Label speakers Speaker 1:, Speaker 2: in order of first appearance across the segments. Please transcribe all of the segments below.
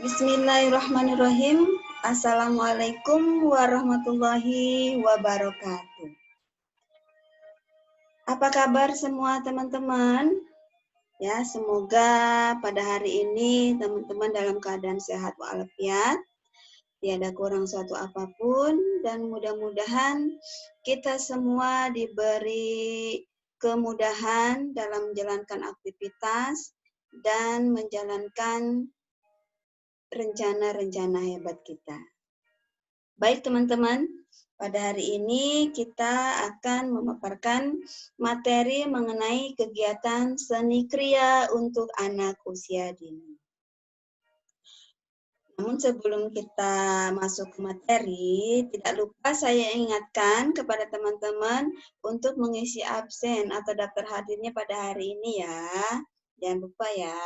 Speaker 1: Bismillahirrahmanirrahim. Assalamualaikum warahmatullahi wabarakatuh. Apa kabar semua teman-teman? Ya, semoga pada hari ini teman-teman dalam keadaan sehat walafiat, tiada kurang suatu apapun, dan mudah-mudahan kita semua diberi kemudahan dalam menjalankan aktivitas dan menjalankan rencana-rencana hebat kita. Baik teman-teman, pada hari ini kita akan memaparkan materi mengenai kegiatan seni kriya untuk anak usia dini. Namun sebelum kita masuk ke materi, tidak lupa saya ingatkan kepada teman-teman untuk mengisi absen atau daftar hadirnya pada hari ini ya. Jangan lupa ya.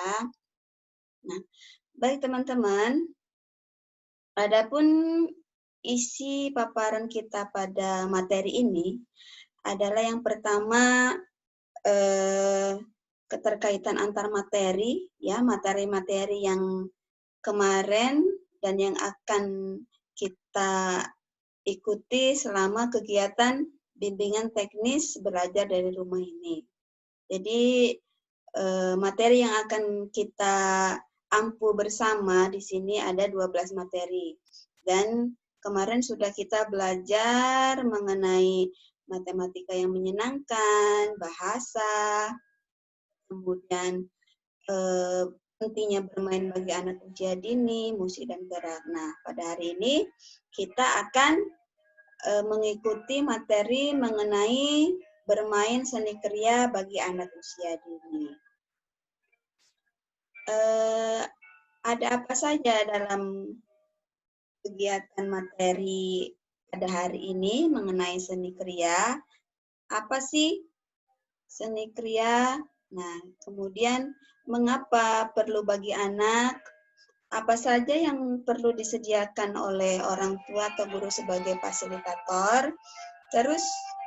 Speaker 1: Nah, baik teman-teman, adapun isi paparan kita pada materi ini adalah yang pertama keterkaitan antar materi, ya materi-materi yang kemarin dan yang akan kita ikuti selama kegiatan bimbingan teknis belajar dari rumah ini. Jadi materi yang akan kita ampu bersama di sini ada 12 materi. Dan kemarin sudah kita belajar mengenai matematika yang menyenangkan, bahasa, kemudian pentingnya bermain bagi anak usia dini, musik dan gerak. Nah, pada hari ini kita akan mengikuti materi mengenai bermain seni kriya bagi anak usia dini. Ada apa saja dalam kegiatan materi pada hari ini mengenai seni kriya? Apa sih seni kriya? Nah, kemudian mengapa perlu bagi anak? Apa saja yang perlu disediakan oleh orang tua atau guru sebagai fasilitator? Terus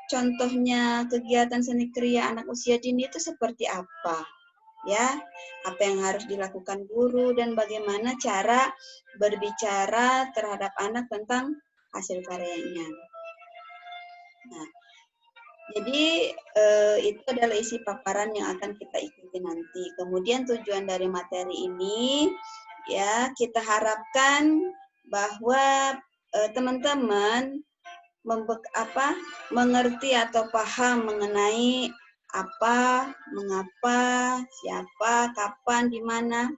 Speaker 1: contohnya kegiatan seni kriya anak usia dini itu seperti apa? Ya, apa yang harus dilakukan guru dan bagaimana cara berbicara terhadap anak tentang hasil karyanya. Nah, jadi itu adalah isi paparan yang akan kita ikuti nanti. Kemudian tujuan dari materi ini, ya kita harapkan bahwa teman-teman mengerti atau paham mengenai apa, mengapa, siapa, kapan, di mana,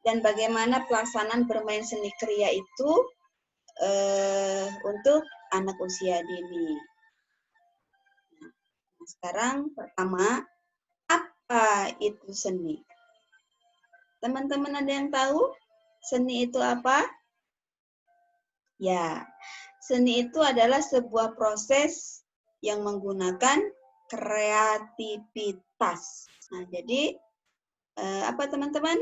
Speaker 1: dan bagaimana pelaksanaan bermain seni kriya itu untuk anak usia dini. Nah, sekarang pertama, apa itu seni? Teman-teman ada yang tahu seni itu apa? Ya, seni itu adalah sebuah proses yang menggunakan kreativitas. Nah, jadi apa teman-teman?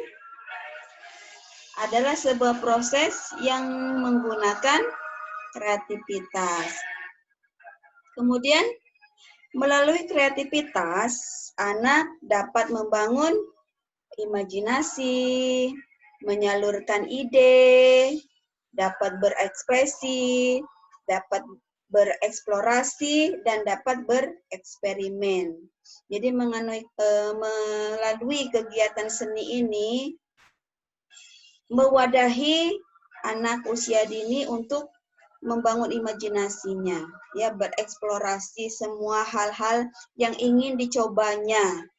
Speaker 1: Adalah sebuah proses yang menggunakan kreativitas. Kemudian, melalui kreativitas, anak dapat membangun imajinasi, menyalurkan ide, dapat berekspresi, dapat bereksplorasi, dan dapat bereksperimen. Jadi melalui kegiatan seni ini, mewadahi anak usia dini untuk membangun imajinasinya, ya bereksplorasi semua hal-hal yang ingin dicobanya,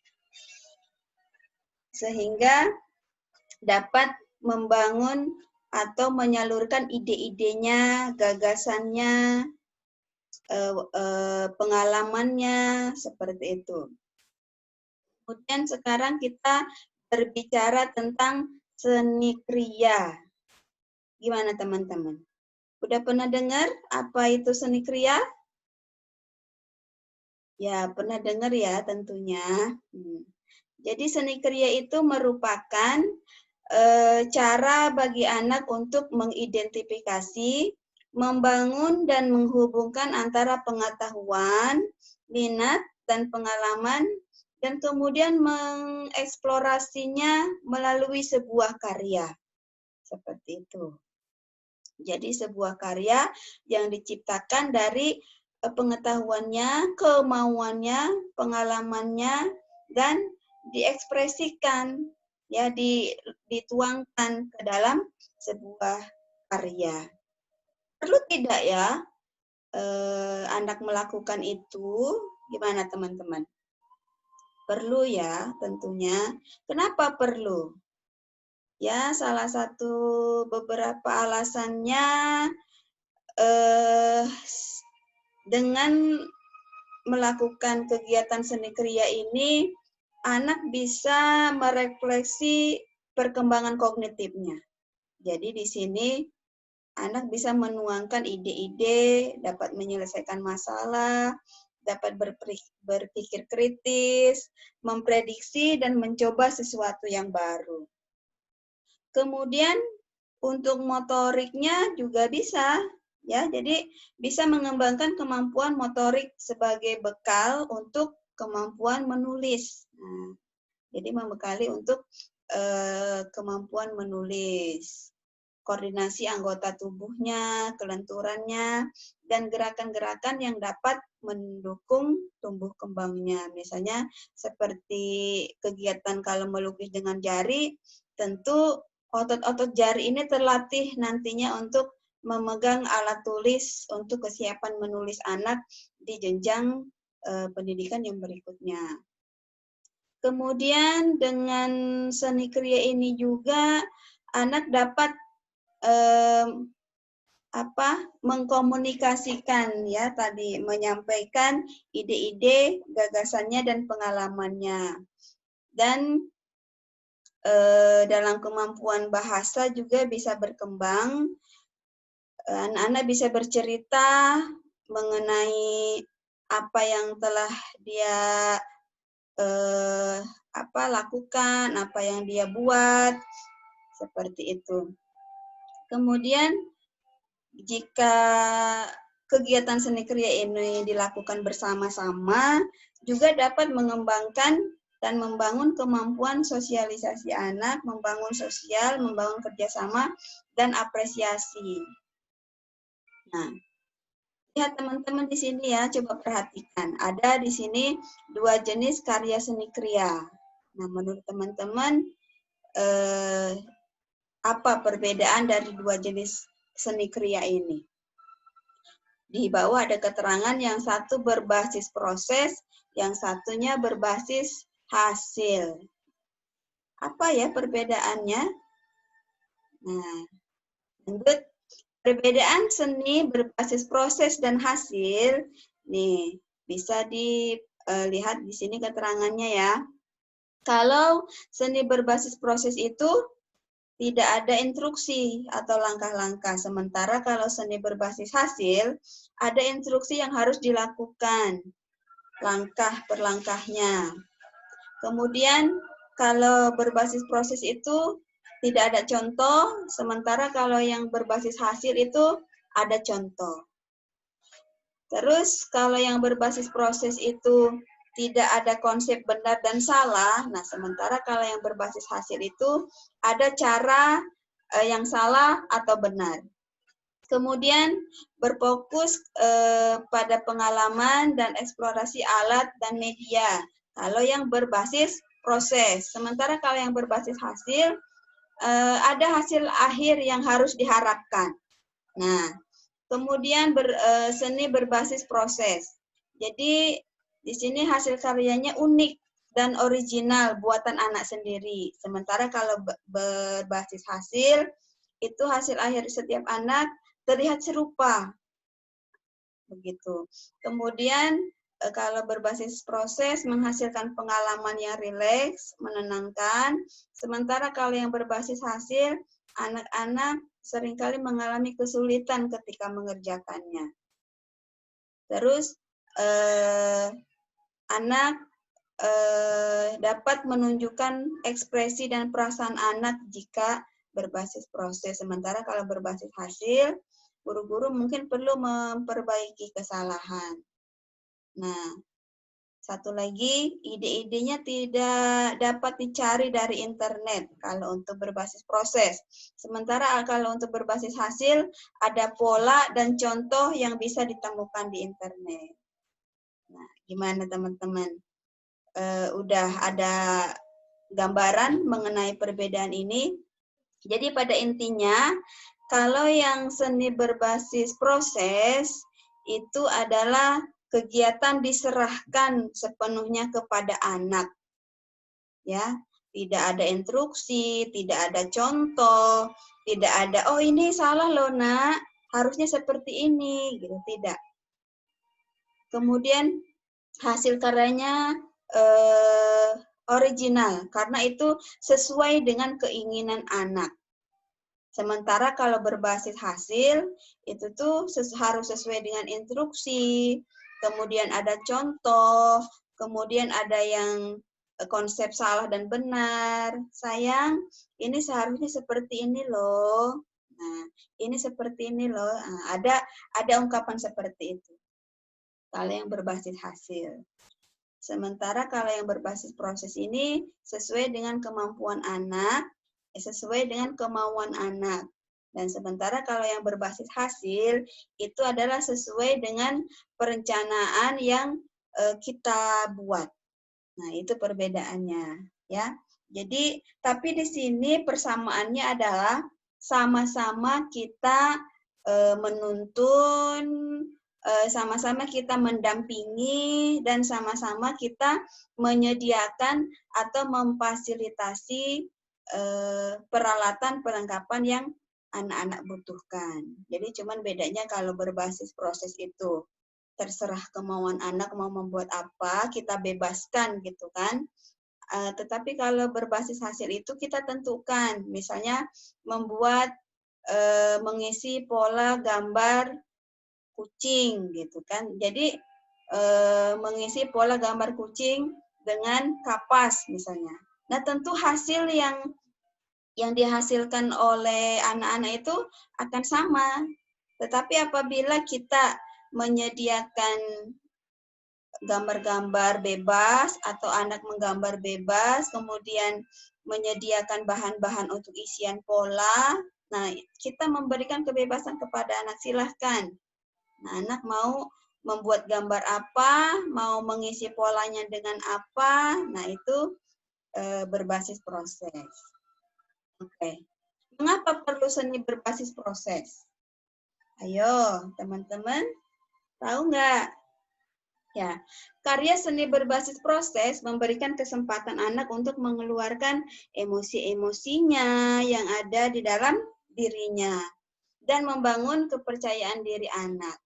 Speaker 1: sehingga dapat membangun atau menyalurkan ide-idenya, gagasannya, pengalamannya, seperti itu. Kemudian sekarang kita berbicara tentang seni kriya. Gimana teman-teman? Udah pernah dengar apa itu seni kriya? Ya, pernah dengar ya tentunya. Jadi seni kriya itu merupakan cara bagi anak untuk mengidentifikasi, membangun dan menghubungkan antara pengetahuan, minat, dan pengalaman, dan kemudian mengeksplorasinya melalui sebuah karya. Seperti itu. Jadi sebuah karya yang diciptakan dari pengetahuannya, kemauannya, pengalamannya, dan diekspresikan, ya, dituangkan ke dalam sebuah karya. Perlu tidak ya anak melakukan itu? Gimana teman-teman? Perlu ya tentunya. Kenapa perlu? Ya, salah satu beberapa alasannya dengan melakukan kegiatan seni kriya ini, anak bisa merefleksi perkembangan kognitifnya. Jadi di sini anak bisa menuangkan ide-ide, dapat menyelesaikan masalah, dapat berpikir kritis, memprediksi dan mencoba sesuatu yang baru. Kemudian untuk motoriknya juga bisa, ya. Jadi bisa mengembangkan kemampuan motorik sebagai bekal untuk kemampuan menulis. Nah, jadi membekali untuk kemampuan menulis, koordinasi anggota tubuhnya, kelenturannya, dan gerakan-gerakan yang dapat mendukung tumbuh kembangnya. Misalnya seperti kegiatan kalau melukis dengan jari, tentu otot-otot jari ini terlatih nantinya untuk memegang alat tulis untuk kesiapan menulis anak di jenjang pendidikan yang berikutnya. Kemudian dengan seni kriya ini juga anak dapat mengkomunikasikan, ya, tadi menyampaikan ide-ide, gagasannya dan pengalamannya. Dan dalam kemampuan bahasa juga bisa berkembang. Anak-anak bisa bercerita mengenai apa yang telah dia lakukan, apa yang dia buat, seperti itu. Kemudian jika kegiatan seni kriya ini dilakukan bersama-sama, juga dapat mengembangkan dan membangun kemampuan sosialisasi anak, membangun sosial, membangun kerjasama, dan apresiasi. Nah, lihat teman-teman di sini ya, coba perhatikan. Ada di sini 2 jenis karya seni kriya. Nah, menurut teman-teman, apa perbedaan dari 2 jenis seni kriya ini? Di bawah ada keterangan yang satu berbasis proses, yang satunya berbasis hasil. Apa ya perbedaannya? Nah, menurut perbedaan seni berbasis proses dan hasil, nih bisa dilihat di sini keterangannya ya. Kalau seni berbasis proses itu tidak ada instruksi atau langkah-langkah. Sementara kalau seni berbasis hasil, ada instruksi yang harus dilakukan, langkah per langkahnya. Kemudian kalau berbasis proses itu tidak ada contoh, sementara kalau yang berbasis hasil itu ada contoh. Terus kalau yang berbasis proses itu tidak ada konsep benar dan salah, nah sementara kalau yang berbasis hasil itu ada cara yang salah atau benar. Kemudian berfokus pada pengalaman dan eksplorasi alat dan media. Kalau yang berbasis proses, sementara kalau yang berbasis hasil, ada hasil akhir yang harus diharapkan. Nah, kemudian seni berbasis proses. Jadi di sini hasil karyanya unik dan original buatan anak sendiri. Sementara kalau berbasis hasil, itu hasil akhir setiap anak terlihat serupa. Begitu. Kemudian kalau berbasis proses menghasilkan pengalaman yang rileks, menenangkan. Sementara kalau yang berbasis hasil, anak-anak seringkali mengalami kesulitan ketika mengerjakannya. Terus anak dapat menunjukkan ekspresi dan perasaan anak jika berbasis proses. Sementara kalau berbasis hasil, guru-guru mungkin perlu memperbaiki kesalahan. Nah, Satu lagi, ide-idenya tidak dapat dicari dari internet kalau untuk berbasis proses. Sementara kalau untuk berbasis hasil, ada pola dan contoh yang bisa ditemukan di internet. Nah, gimana teman-teman? Udah ada gambaran mengenai perbedaan ini? Jadi pada intinya, kalau yang seni berbasis proses, itu adalah kegiatan diserahkan sepenuhnya kepada anak. Ya, tidak ada instruksi, tidak ada contoh, tidak ada oh ini salah loh nak, harusnya seperti ini, gitu tidak. Kemudian hasil karyanya original karena itu sesuai dengan keinginan anak. Sementara kalau berbasis hasil, itu tuh harus sesuai dengan instruksi, kemudian ada contoh, kemudian ada yang konsep salah dan benar. Sayang, ini seharusnya seperti ini loh. Nah, ini seperti ini loh. Nah, ada ungkapan seperti itu. Kalau yang berbasis hasil. Sementara kalau yang berbasis proses ini sesuai dengan kemampuan anak, sesuai dengan kemauan anak. Dan sementara kalau yang berbasis hasil, itu adalah sesuai dengan perencanaan yang kita buat. Nah, itu perbedaannya. Ya. Jadi, tapi di sini persamaannya adalah sama-sama kita menuntun, sama-sama kita mendampingi, dan sama-sama kita menyediakan atau memfasilitasi peralatan perlengkapan yang anak-anak butuhkan. Jadi cuman bedanya kalau berbasis proses itu terserah kemauan anak mau membuat apa, kita bebaskan gitu kan. Tetapi kalau berbasis hasil itu kita tentukan, misalnya membuat mengisi pola gambar kucing gitu kan. Jadi mengisi pola gambar kucing dengan kapas misalnya. Nah, tentu hasil yang dihasilkan oleh anak-anak itu akan sama. Tetapi apabila kita menyediakan gambar-gambar bebas atau anak menggambar bebas, kemudian menyediakan bahan-bahan untuk isian pola, nah kita memberikan kebebasan kepada anak, silahkan. Nah, anak mau membuat gambar apa, mau mengisi polanya dengan apa, nah itu berbasis proses. Oke. Mengapa perlu seni berbasis proses? Ayo, teman-teman, tahu nggak? Ya, karya seni berbasis proses memberikan kesempatan anak untuk mengeluarkan emosi-emosinya yang ada di dalam dirinya dan membangun kepercayaan diri anak.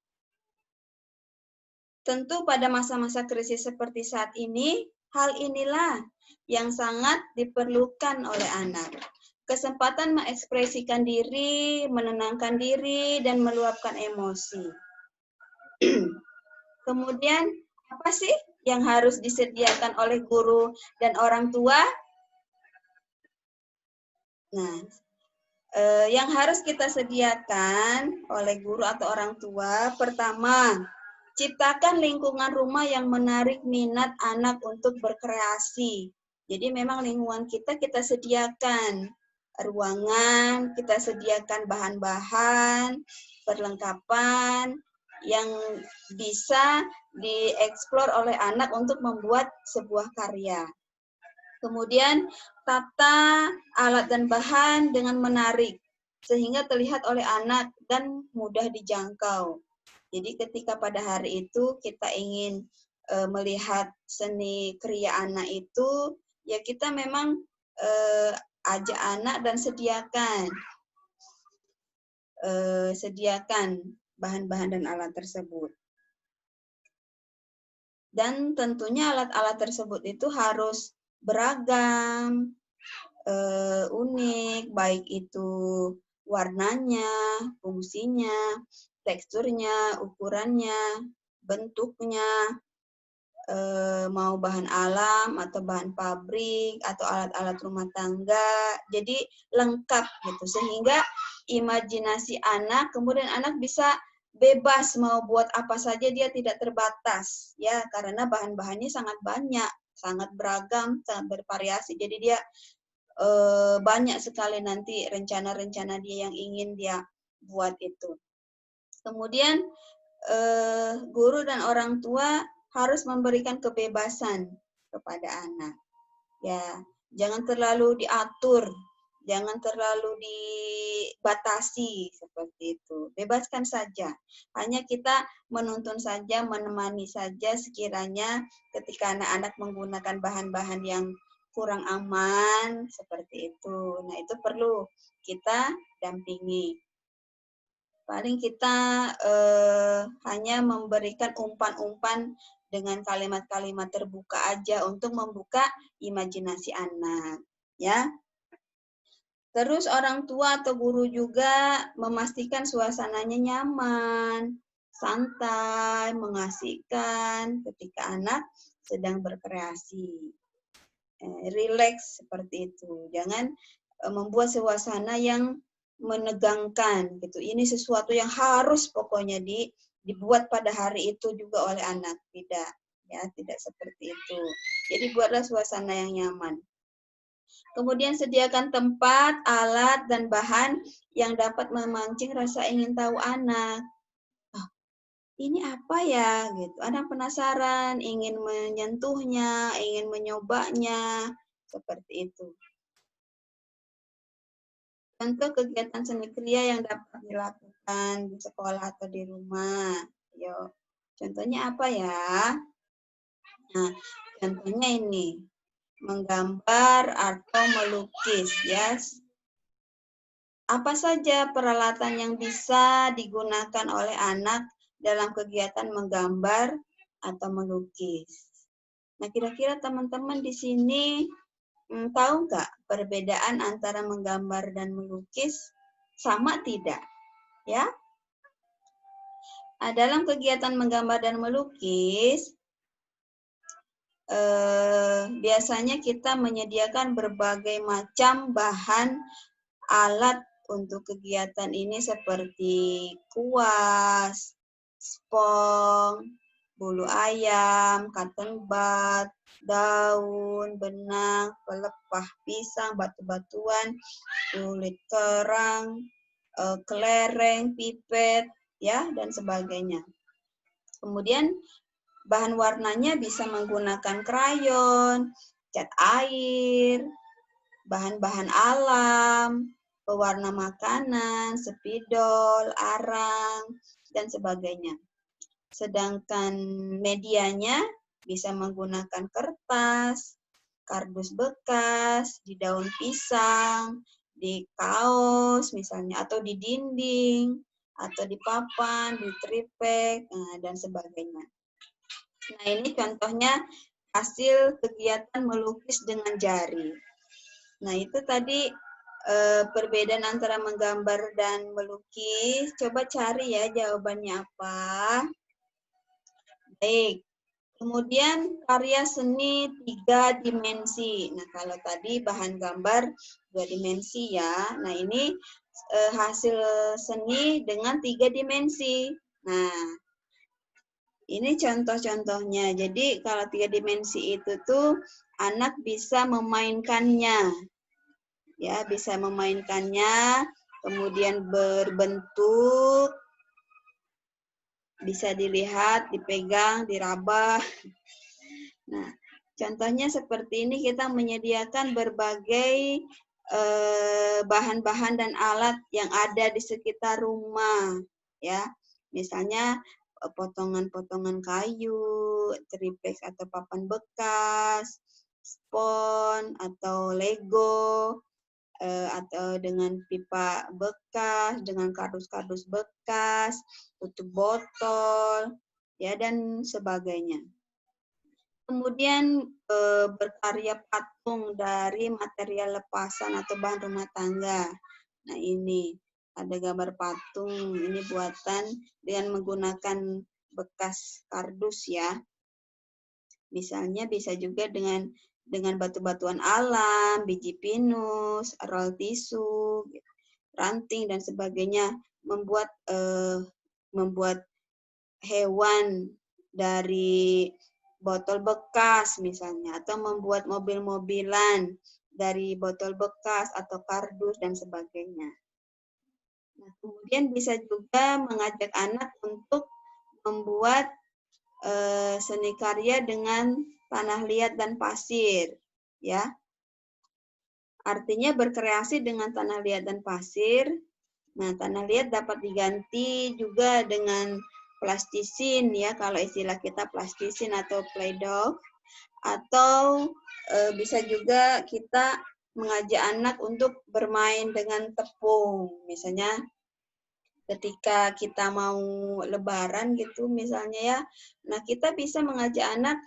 Speaker 1: Tentu pada masa-masa krisis seperti saat ini, hal inilah yang sangat diperlukan oleh anak. Kesempatan mengekspresikan diri, menenangkan diri, dan meluapkan emosi. Kemudian, apa sih yang harus disediakan oleh guru dan orang tua? Nah, yang harus kita sediakan oleh guru atau orang tua, pertama, ciptakan lingkungan rumah yang menarik minat anak untuk berkreasi. Jadi memang lingkungan kita sediakan ruangan, kita sediakan bahan-bahan, perlengkapan yang bisa dieksplor oleh anak untuk membuat sebuah karya. Kemudian tata alat dan bahan dengan menarik sehingga terlihat oleh anak dan mudah dijangkau. Jadi ketika pada hari itu kita ingin melihat seni kriya anak itu, ya kita memang ajak anak dan sediakan bahan-bahan dan alat tersebut. Dan tentunya alat-alat tersebut itu harus beragam, unik, baik itu warnanya, fungsinya, teksturnya, ukurannya, bentuknya, mau bahan alam atau bahan pabrik atau alat-alat rumah tangga, jadi lengkap gitu sehingga imajinasi anak, kemudian anak bisa bebas mau buat apa saja, dia tidak terbatas ya, karena bahan-bahannya sangat banyak, sangat beragam, sangat bervariasi. Jadi dia banyak sekali nanti rencana-rencana dia yang ingin dia buat itu. Kemudian guru dan orang tua harus memberikan kebebasan kepada anak. Ya, jangan terlalu diatur, jangan terlalu dibatasi seperti itu. Bebaskan saja. Hanya kita menuntun saja, menemani saja sekiranya ketika anak-anak menggunakan bahan-bahan yang kurang aman seperti itu. Nah, itu perlu kita dampingi. Paling kita hanya memberikan umpan-umpan dengan kalimat-kalimat terbuka aja untuk membuka imajinasi anak, ya. Terus orang tua atau guru juga memastikan suasananya nyaman, santai, mengasihkan ketika anak sedang berkreasi. Rileks seperti itu. Jangan membuat suasana yang menegangkan gitu. Ini sesuatu yang harus pokoknya dibuat pada hari itu juga oleh anak. Tidak, ya, tidak seperti itu. Jadi buatlah suasana yang nyaman. Kemudian sediakan tempat, alat, dan bahan yang dapat memancing rasa ingin tahu anak. Oh, ini apa ya? Gitu. Anak penasaran, ingin menyentuhnya, ingin menyobanya, seperti itu. Contoh kegiatan seni kriya yang dapat dilakukan di sekolah atau di rumah. Yuk, contohnya apa ya? Nah, contohnya ini, menggambar atau melukis, ya. Apa saja peralatan yang bisa digunakan oleh anak dalam kegiatan menggambar atau melukis? Nah, kira-kira teman-teman di sini tahu nggak perbedaan antara menggambar dan melukis? Sama tidak? Ya. Nah, dalam kegiatan menggambar dan melukis, biasanya kita menyediakan berbagai macam bahan alat untuk kegiatan ini seperti kuas, spong, bulu ayam, cotton bud, daun, benang, pelepah pisang, batu-batuan, kulit kerang, kelereng, pipet, ya, dan sebagainya. Kemudian bahan warnanya bisa menggunakan krayon, cat air, bahan-bahan alam, pewarna makanan, spidol, arang, dan sebagainya. Sedangkan medianya bisa menggunakan kertas, kardus bekas, di daun pisang, di kaos misalnya, atau di dinding, atau di papan, di tripek, dan sebagainya. Nah, ini contohnya hasil kegiatan melukis dengan jari. Nah, itu tadi perbedaan antara menggambar dan melukis. Coba cari ya jawabannya apa. Baik. Kemudian karya seni 3 dimensi. Nah, kalau tadi bahan gambar 2 dimensi ya. Nah, ini hasil seni dengan 3 dimensi. Nah, ini contoh-contohnya. Jadi kalau 3 dimensi itu tuh anak bisa memainkannya. Ya, bisa memainkannya, kemudian berbentuk, bisa dilihat, dipegang, diraba. Nah, contohnya seperti ini, kita menyediakan berbagai bahan-bahan dan alat yang ada di sekitar rumah, ya. Misalnya potongan-potongan kayu, triplex atau papan bekas, spons atau Lego, atau dengan pipa bekas, dengan kardus-kardus bekas, tutup botol, ya, dan sebagainya. Kemudian berkarya patung dari material lepasan atau bahan rumah tangga. Nah, ini ada gambar patung, ini buatan dengan menggunakan bekas kardus ya. Misalnya bisa juga dengan batu-batuan alam, biji pinus, roll tisu, ranting dan sebagainya, membuat membuat hewan dari botol bekas misalnya, atau membuat mobil-mobilan dari botol bekas atau kardus dan sebagainya. Nah, kemudian bisa juga mengajak anak untuk membuat seni karya dengan tanah liat dan pasir, ya. Artinya berkreasi dengan tanah liat dan pasir. Nah, tanah liat dapat diganti juga dengan plastisin, ya, kalau istilah kita plastisin atau play-doh, atau bisa juga kita mengajak anak untuk bermain dengan tepung, misalnya ketika kita mau lebaran gitu misalnya ya. Nah, kita bisa mengajak anak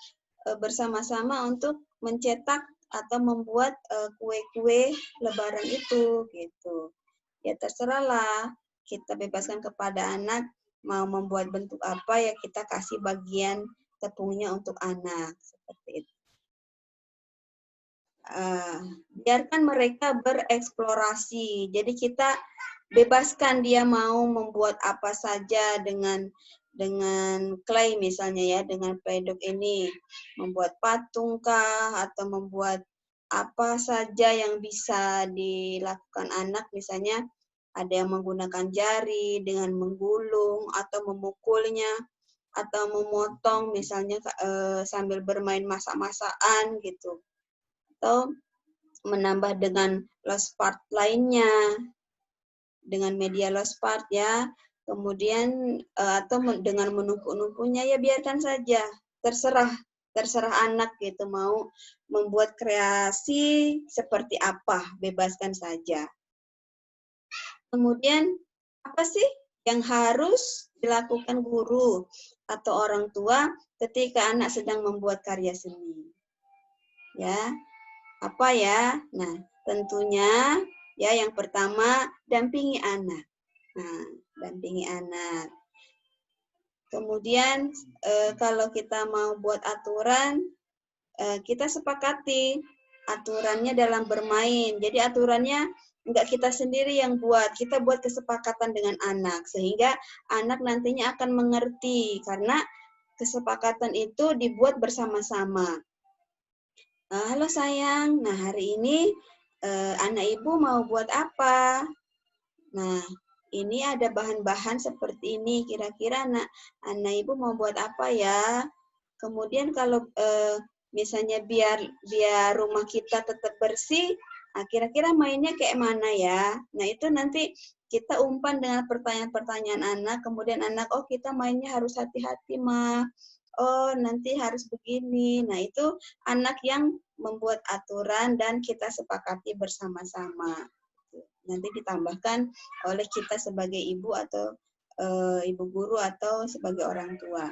Speaker 1: bersama-sama untuk mencetak atau membuat kue-kue lebaran itu gitu. Ya terserahlah, kita bebaskan kepada anak mau membuat bentuk apa ya, kita kasih bagian tepungnya untuk anak seperti itu. Biarkan mereka bereksplorasi. Jadi kita bebaskan dia mau membuat apa saja dengan clay misalnya ya, dengan play-doh ini, membuat patung kah atau membuat apa saja yang bisa dilakukan anak, misalnya ada yang menggunakan jari dengan menggulung atau memukulnya atau memotong misalnya sambil bermain masak-masakan gitu. Atau menambah dengan lost part lainnya, dengan media lost part ya, kemudian atau dengan menumpuk-numpuknya ya biarkan saja, terserah anak gitu mau membuat kreasi seperti apa, bebaskan saja. Kemudian apa sih yang harus dilakukan guru atau orang tua ketika anak sedang membuat karya seni? Ya, apa ya? Nah, tentunya ya yang pertama dampingi anak. Nah, dampingi anak. Kemudian kalau kita mau buat aturan, kita sepakati aturannya dalam bermain. Jadi aturannya enggak kita sendiri yang buat, kita buat kesepakatan dengan anak sehingga anak nantinya akan mengerti karena kesepakatan itu dibuat bersama-sama. Halo sayang, nah hari ini anak ibu mau buat apa? Nah, ini ada bahan-bahan seperti ini, kira-kira anak ibu mau buat apa ya? Kemudian kalau misalnya biar rumah kita tetap bersih, kira-kira mainnya kayak mana ya? Nah, itu nanti kita umpan dengan pertanyaan-pertanyaan anak, kemudian anak, oh kita mainnya harus hati-hati, Ma. Oh, nanti harus begini. Nah, itu anak yang membuat aturan dan kita sepakati bersama-sama. Nanti ditambahkan oleh kita sebagai ibu atau ibu guru atau sebagai orang tua.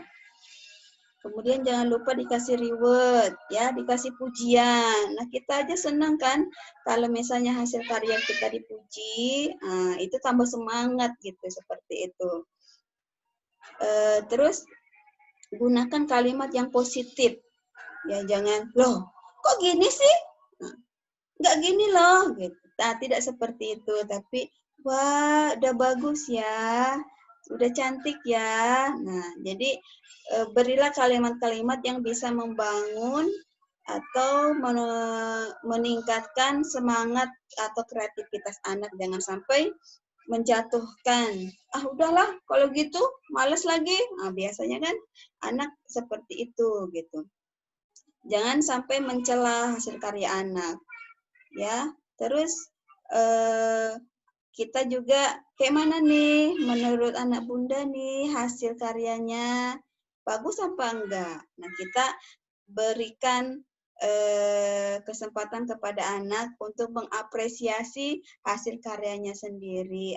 Speaker 1: Kemudian jangan lupa dikasih reward, ya, dikasih pujian. Nah, kita aja senang kan kalau misalnya hasil karya kita dipuji, itu tambah semangat gitu, seperti itu. Terus gunakan kalimat yang positif. Ya, jangan, loh, kok gini sih? Nah, nggak gini loh, gitu. Nah, tidak seperti itu, tapi, wah, udah bagus ya, udah cantik ya. Nah, jadi berilah kalimat-kalimat yang bisa membangun atau meningkatkan semangat atau kreativitas anak. Jangan sampai menjatuhkan. Udahlah, kalau gitu males lagi. Nah, biasanya kan anak seperti itu gitu. Jangan sampai mencela hasil karya anak. Ya, terus kita juga kayak mana nih menurut anak bunda nih hasil karyanya bagus apa enggak? Nah, kita berikan kesempatan kepada anak untuk mengapresiasi hasil karyanya sendiri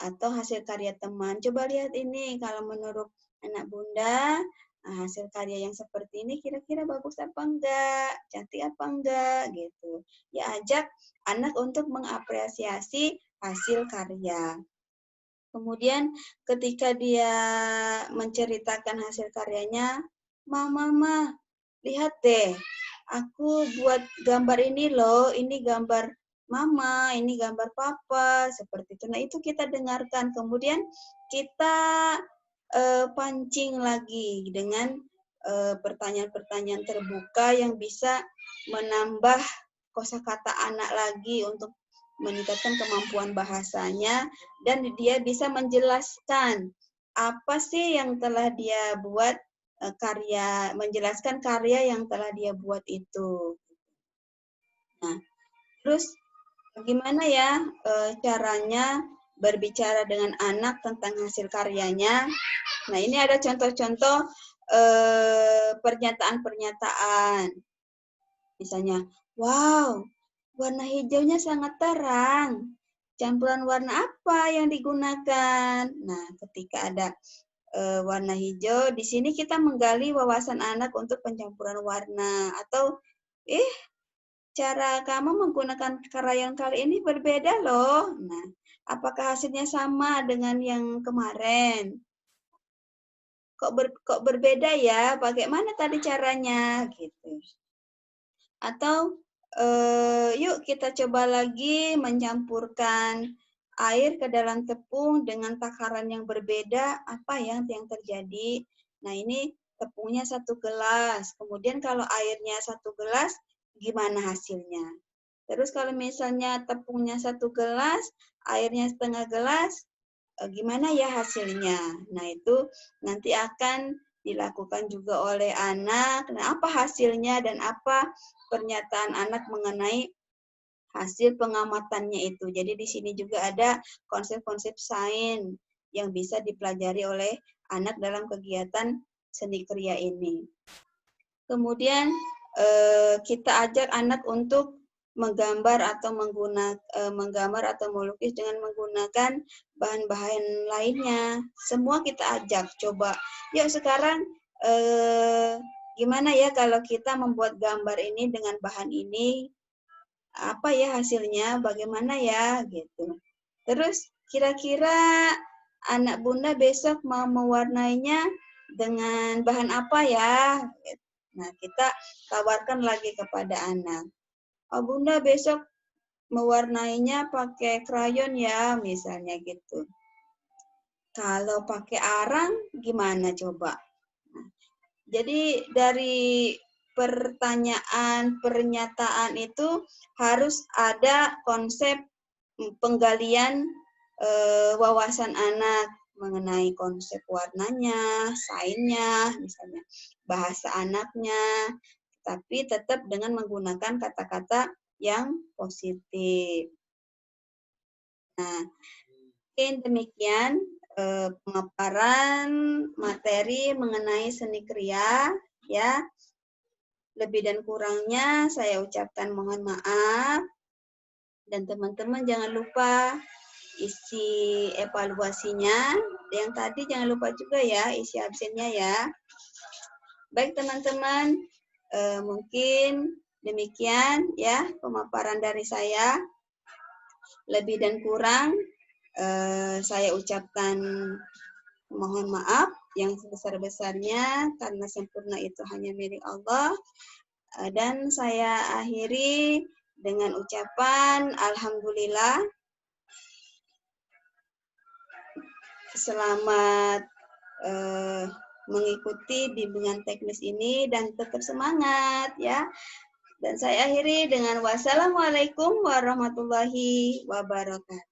Speaker 1: atau hasil karya teman. Coba lihat ini, kalau menurut anak bunda, hasil karya yang seperti ini kira-kira bagus apa enggak, cantik apa enggak, gitu. Ya, ajak anak untuk mengapresiasi hasil karya. Kemudian ketika dia menceritakan hasil karyanya, Mama, lihat deh, aku buat gambar ini loh, ini gambar Mama, ini gambar Papa, seperti itu. Nah, itu kita dengarkan. Kemudian kita pancing lagi dengan pertanyaan-pertanyaan terbuka yang bisa menambah kosakata anak lagi untuk meningkatkan kemampuan bahasanya, dan dia bisa menjelaskan apa sih yang telah dia buat, menjelaskan karya yang telah dia buat itu. Nah, terus gimana ya caranya berbicara dengan anak tentang hasil karyanya? Nah, ini ada contoh-contoh pernyataan-pernyataan. Misalnya, wow, warna hijaunya sangat terang. Campuran warna apa yang digunakan? Nah, ketika ada warna hijau, di sini kita menggali wawasan anak untuk pencampuran warna. Atau, cara kamu menggunakan krayon kali ini berbeda loh. Nah, apakah hasilnya sama dengan yang kemarin? Kok berbeda ya? Bagaimana tadi caranya? Gitu. Atau yuk kita coba lagi mencampurkan air ke dalam tepung dengan takaran yang berbeda, apa yang terjadi? Nah, ini tepungnya 1 gelas, kemudian kalau airnya 1 gelas, gimana hasilnya? Terus kalau misalnya tepungnya 1 gelas, airnya setengah gelas, gimana ya hasilnya? Nah, itu nanti akan dilakukan juga oleh anak. Nah, apa hasilnya dan apa pernyataan anak mengenai hasil pengamatannya itu. Jadi di sini juga ada konsep-konsep sains yang bisa dipelajari oleh anak dalam kegiatan seni kriya ini. Kemudian kita ajak anak untuk menggambar atau menggambar atau melukis dengan menggunakan bahan-bahan lainnya. Semua kita ajak coba. Yuk sekarang gimana ya kalau kita membuat gambar ini dengan bahan ini? Apa ya hasilnya? Bagaimana ya gitu. Terus kira-kira anak Bunda besok mau mewarnainya dengan bahan apa ya? Nah, kita tawarkan lagi kepada anak. Oh, Bunda besok mewarnainya pakai krayon ya, misalnya gitu. Kalau pakai arang, gimana coba? Nah, jadi dari pertanyaan, pernyataan itu harus ada konsep penggalian wawasan anak mengenai konsep warnanya, sainsnya, misalnya bahasa anaknya, tapi tetap dengan menggunakan kata-kata yang positif. Nah, mungkin demikian pemaparan materi mengenai seni kriya, ya. Lebih dan kurangnya saya ucapkan mohon maaf. Dan teman-teman jangan lupa isi evaluasinya. Yang tadi jangan lupa juga ya isi absennya ya. Baik teman-teman, mungkin demikian ya pemaparan dari saya. Lebih dan kurang saya ucapkan mohon maaf yang sebesar-besarnya karena sempurna itu hanya milik Allah. Dan saya akhiri dengan ucapan alhamdulillah. Selamat mengikuti bimbingan teknis ini dan tetap semangat ya. Dan saya akhiri dengan wassalamualaikum warahmatullahi wabarakatuh.